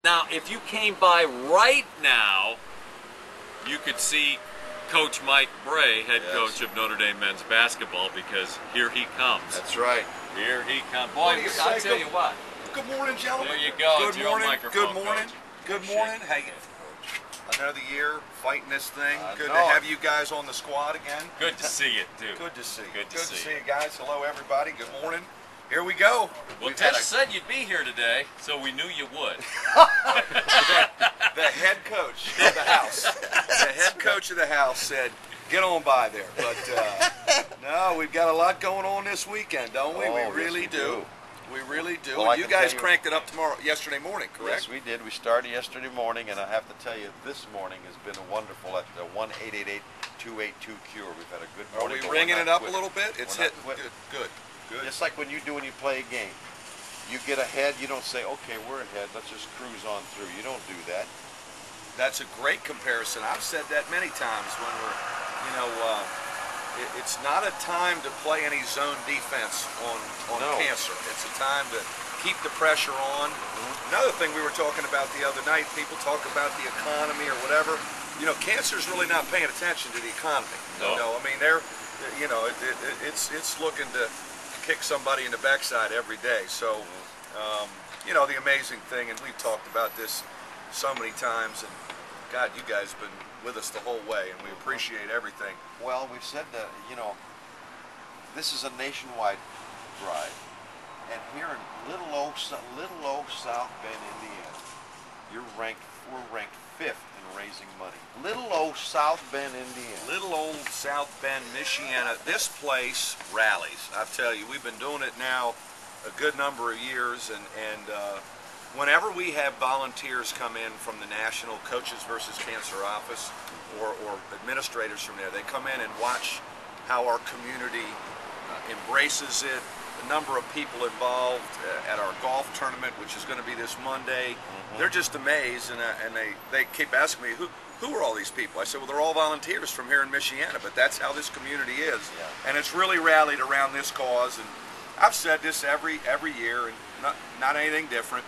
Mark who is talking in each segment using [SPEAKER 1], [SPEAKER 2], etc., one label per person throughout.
[SPEAKER 1] Now, if you came by right now, you could see Coach Mike Brey, head coach of Notre Dame men's basketball, because here he comes.
[SPEAKER 2] That's right.
[SPEAKER 1] Here he comes. Boy, I'll tell you what.
[SPEAKER 2] Good morning, gentlemen.
[SPEAKER 1] There you go.
[SPEAKER 2] Good morning. Good morning.
[SPEAKER 1] Coach.
[SPEAKER 2] Good morning. Hey, another year fighting this thing. Good to have you guys on the squad again.
[SPEAKER 1] Good to see you, too.
[SPEAKER 2] Good to see you.
[SPEAKER 1] Good to see
[SPEAKER 2] you guys. Hello, everybody. Good morning. Here we go.
[SPEAKER 1] Well, Tish said you'd be here today, so we knew you would.
[SPEAKER 2] The head coach of the house. The head coach of the house said, get on by there. But no, we've got a lot going on this weekend, don't we?
[SPEAKER 3] Oh,
[SPEAKER 2] we really
[SPEAKER 3] yes, we do.
[SPEAKER 2] We really do.
[SPEAKER 3] Well,
[SPEAKER 2] you guys cranked it up yesterday morning, correct?
[SPEAKER 3] Yes, we did. We started yesterday morning, and I have to tell you, this morning has been wonderful at the 1-888-282-CURE. We've had a good morning.
[SPEAKER 2] Are we ringing it up a little bit? It's hitting. Good.
[SPEAKER 3] Just like when you play a game. You get ahead, you don't say, okay, we're ahead, let's just cruise on through. You don't do that.
[SPEAKER 2] That's a great comparison. I've said that many times when we're, it's not a time to play any zone defense on cancer. It's a time to keep the pressure on. Another thing we were talking about the other night, people talk about the economy or whatever. Cancer's really not paying attention to the economy.
[SPEAKER 1] No.
[SPEAKER 2] I mean, it's looking to kick somebody in the backside every day. So, the amazing thing, and we've talked about this so many times, and God, you guys have been with us the whole way, and we appreciate everything.
[SPEAKER 3] Well, we've said that, this is a nationwide drive, and here in little old South Bend, Indiana, we're ranked 5th in raising money. Little old South Bend, Indiana.
[SPEAKER 2] Little old South Bend, Michiana. This place rallies. I tell you, we've been doing it now a good number of years, and whenever we have volunteers come in from the National Coaches versus Cancer office or administrators from there, they come in and watch how our community embraces it. The number of people involved at our golf tournament, which is going to be this Monday, they're just amazed, and they keep asking me, who are all these people? I said, well, they're all volunteers from here in Michiana, but that's how this community is. Yeah. And it's really rallied around this cause, and I've said this every year, and not anything different.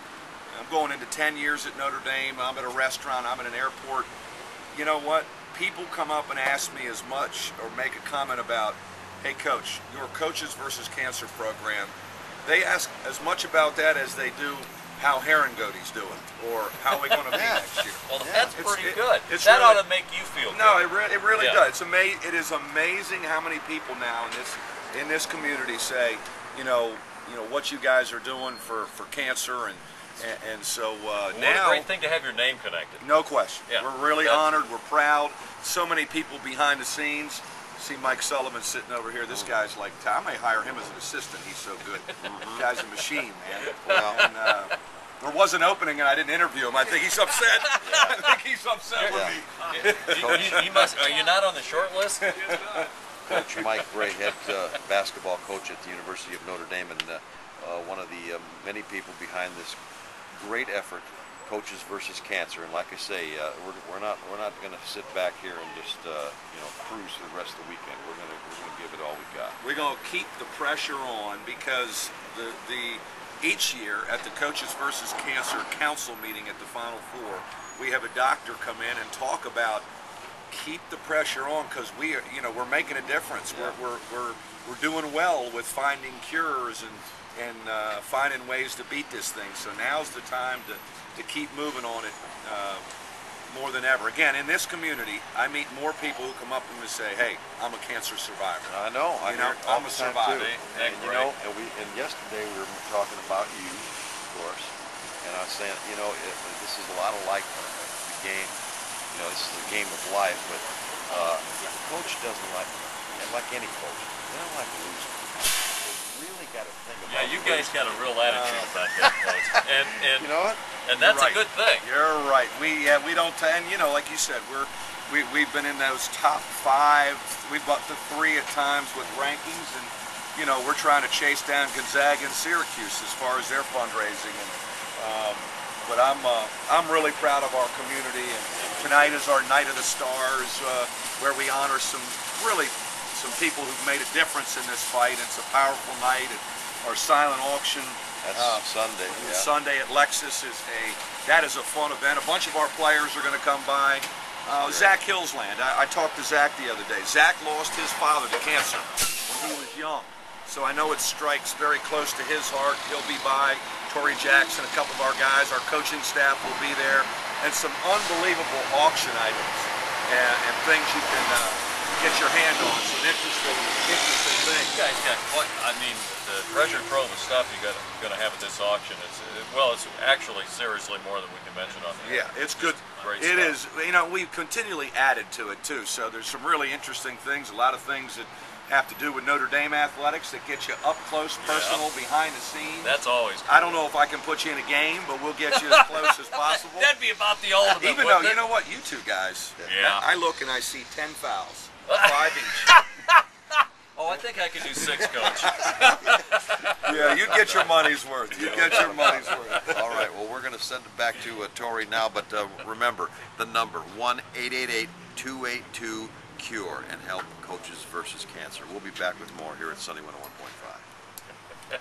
[SPEAKER 2] I'm going into 10 years at Notre Dame. I'm at a restaurant. I'm at an airport. You know what? People come up and ask me as much or make a comment about, hey, Coach, your Coaches versus Cancer program. They ask as much about that as they do how Herringoaty's doing or how we're going to be next year.
[SPEAKER 1] Well, that's pretty good. That
[SPEAKER 2] really,
[SPEAKER 1] ought to make you feel good.
[SPEAKER 2] No, it really does. It is amazing how many people now in this community say, what you guys are doing for cancer, and so
[SPEAKER 1] what
[SPEAKER 2] now.
[SPEAKER 1] a great thing to have your name connected.
[SPEAKER 2] No question.
[SPEAKER 1] Yeah.
[SPEAKER 2] We're really honored. We're proud. So many people behind the scenes. See Mike Sullivan sitting over here. This guy's like, I may hire him as an assistant. He's so good. This guy's a machine, man. Well, and, there was an opening and I didn't interview him. I think he's upset. I think he's upset with me.
[SPEAKER 1] Are you not on the short list?
[SPEAKER 3] Coach Mike Brey, head basketball coach at the University of Notre Dame, and one of the many people behind this great effort, Coaches versus Cancer. And like I say, we're not going to sit back here and just cruise for the rest of the weekend. We're going to give it all we got.
[SPEAKER 2] We're going to keep the pressure on, because each year at the Coaches versus Cancer Council meeting at the Final Four, we have a doctor come in and talk about keep the pressure on, because we're making a difference. Yeah. We're doing well with finding cures and finding ways to beat this thing. So now's the time to keep moving on it more than ever. Again, in this community, I meet more people who come up to me and say, "Hey, I'm a cancer survivor."
[SPEAKER 3] I know.
[SPEAKER 2] I'm a survivor.
[SPEAKER 3] And yesterday we were talking about you, of course, and I was saying, this is a lot of like the game. This is a game of life, but coach doesn't like any coach. They don't like losing. They really got to think about.
[SPEAKER 1] Yeah, you guys got a real attitude about that, coach. And
[SPEAKER 3] you know what?
[SPEAKER 1] And that's a good thing.
[SPEAKER 2] You're right. We don't, and like you said, we've been in those top 5. We've up to 3 at times with rankings, and we're trying to chase down Gonzaga and Syracuse as far as their fundraising. And but I'm really proud of our community, and tonight is our Night of the Stars, where we honor some people who've made a difference in this fight. It's a powerful night. Our silent auction
[SPEAKER 3] That's Sunday.
[SPEAKER 2] Yeah. Sunday at Lexus is a That is a fun event. A bunch of our players are going to come by. Zach Hillsland, I talked to Zach the other day. Zach lost his father to cancer when he was young. So I know it strikes very close to his heart. He'll be by. Torrey Jackson, a couple of our guys, our coaching staff will be there. And some unbelievable auction items and things you can get your hand on. Some interesting things.
[SPEAKER 1] You guys got what? I mean, the treasure trove of stuff you're going to have at this auction. It's actually seriously more than we can mention on the
[SPEAKER 2] Yeah, it's good.
[SPEAKER 1] Great
[SPEAKER 2] it
[SPEAKER 1] stuff.
[SPEAKER 2] is. You know, we've continually added to it too. So there's some really interesting things. A lot of things that have to do with Notre Dame athletics that get you up close, personal, behind the scenes.
[SPEAKER 1] That's always good.
[SPEAKER 2] I don't know if I can put you in a game, but we'll get you as close as possible.
[SPEAKER 1] That'd be about the ultimate.
[SPEAKER 2] Even though, you know what, you two guys,
[SPEAKER 1] Yeah.
[SPEAKER 2] I look and I see 10 fouls, 5 each.
[SPEAKER 1] Oh, I think I could do 6, Coach.
[SPEAKER 3] Yeah, you'd get your money's worth. You'd get your money's worth. All right, well, we're going to send it back to Torrey now, but remember, the number, 1-888-282-CURE, and help Coaches versus Cancer. We'll be back with more here at Sunny 101.5.